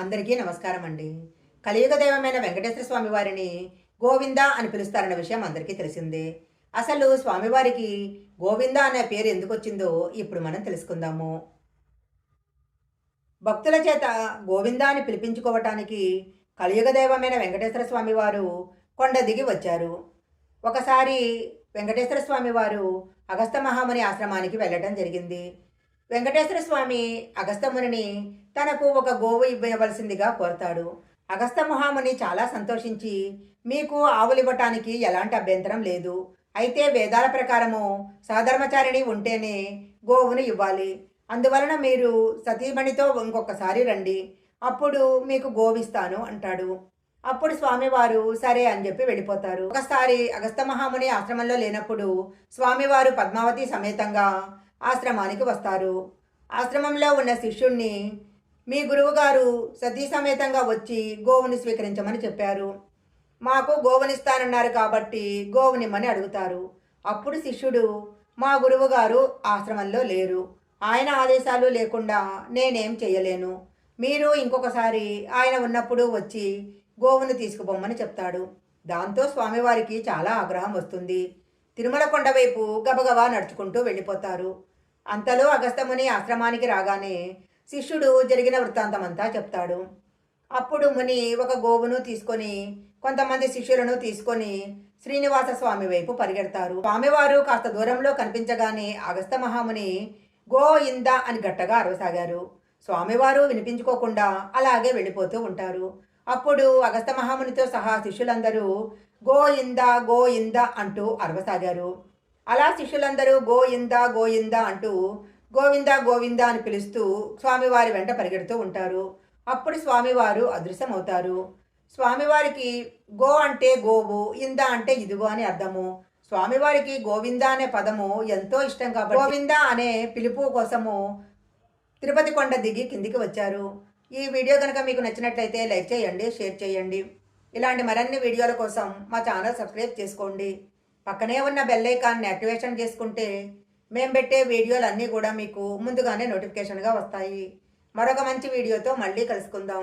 అందరికీ నమస్కారం అండి. కలియుగ దైవమైన వెంకటేశ్వర స్వామి వారిని గోవింద అని పిలుస్తారన్న విషయం అందరికీ తెలిసిందే. అసలు స్వామివారికి గోవింద అనే పేరు ఎందుకొచ్చిందో ఇప్పుడు మనం తెలుసుకుందాము. భక్తుల చేత గోవింద అని పిలిపించుకోవటానికి కలియుగ దైవమైన వెంకటేశ్వర స్వామి వారు కొండ దిగి వచ్చారు. ఒకసారి వెంకటేశ్వర స్వామి వారు అగస్త్య మహాముని ఆశ్రమానికి వెళ్ళటం జరిగింది. వెంకటేశ్వర స్వామి అగస్త్యమునిని తనకు ఒక గోవు ఇవ్వవలసిందిగా కోరతాడు. అగస్త్య మహాముని చాలా సంతోషించి, మీకు ఆవులు ఇవ్వటానికి ఎలాంటి అభ్యంతరం లేదు, అయితే వేదాల ప్రకారము సహధర్మచారిణి ఉంటేనే గోవును ఇవ్వాలి, అందువలన మీరు సతీమణితో ఇంకొకసారి రండి, అప్పుడు మీకు గోవిస్తాను అంటాడు. అప్పుడు స్వామివారు సరే అని చెప్పి వెళ్ళిపోతారు. ఒకసారి అగస్త్య మహాముని ఆశ్రమంలో లేనప్పుడు స్వామివారు పద్మావతి సమేతంగా ఆశ్రమానికి వస్తారు. ఆశ్రమంలో ఉన్న శిష్యుణ్ణి, మీ గురువుగారు సతీ సమేతంగా వచ్చి గోవుని స్వీకరించమని చెప్పారు, మాకు గోవునిస్తానన్నారు కాబట్టి గోవునిమ్మని అడుగుతారు. అప్పుడు శిష్యుడు, మా గురువుగారు ఆశ్రమంలో లేరు, ఆయన ఆదేశాలు లేకుండా నేనేం చేయలేను, మీరు ఇంకొకసారి ఆయన ఉన్నప్పుడు వచ్చి గోవును తీసుకుపోమ్మని చెప్తాడు. దాంతో స్వామివారికి చాలా ఆగ్రహం వస్తుంది. తిరుమల కొండ వైపు గబగబా నడుచుకుంటూ వెళ్ళిపోతారు. అంతలో అగస్త్యముని ఆశ్రమానికి రాగానే శిష్యుడు జరిగిన వృత్తాంతమంతా చెప్తాడు. అప్పుడు ముని ఒక గోవును తీసుకొని కొంతమంది శిష్యులను తీసుకొని శ్రీనివాస స్వామి వైపు పరిగెడతారు. స్వామివారు కాస్త దూరంలో కనిపించగానే అగస్త్య మహాముని గో ఇంద అని గట్టగా అరవసాగారు. స్వామివారు వినిపించుకోకుండా అలాగే వెళ్ళిపోతూ ఉంటారు. అప్పుడు అగస్త్య మహామునితో సహా శిష్యులందరూ గోయింద గోయింద అంటూ అరవసాగారు. అలా శిష్యులందరూ గోయింద అంటూ గోవింద గోవింద అని పిలుస్తూ స్వామివారి వెంట పరిగెడుతూ ఉంటారు. అప్పుడు స్వామివారు అదృశ్యమవుతారు. స్వామివారికి గో అంటే గోవు, ఇంద అంటే ఇదిగో అని అర్థము. స్వామివారికి గోవింద అనే పదము ఎంతో ఇష్టం కాబట్టి గోవింద అనే పిలుపు కోసము తిరుపతి కొండ దిగి కిందికి వచ్చారు. ఈ వీడియో కనుక మీకు నచ్చినట్లయితే లైక్ చేయండి, షేర్ చేయండి. ఇలాంటి మరిన్ని వీడియోల కోసం మా ఛానల్ సబ్స్క్రైబ్ చేసుకోండి. పక్కనే ఉన్న బెల్ ఐకాన్ని యాక్టివేషన్ చేసుకుంటే మేము పెట్టే వీడియోలు అన్నీ కూడా మీకు ముందుగానే నోటిఫికేషన్గా వస్తాయి. మరొక మంచి వీడియోతో మళ్ళీ కలుసుకుందాం.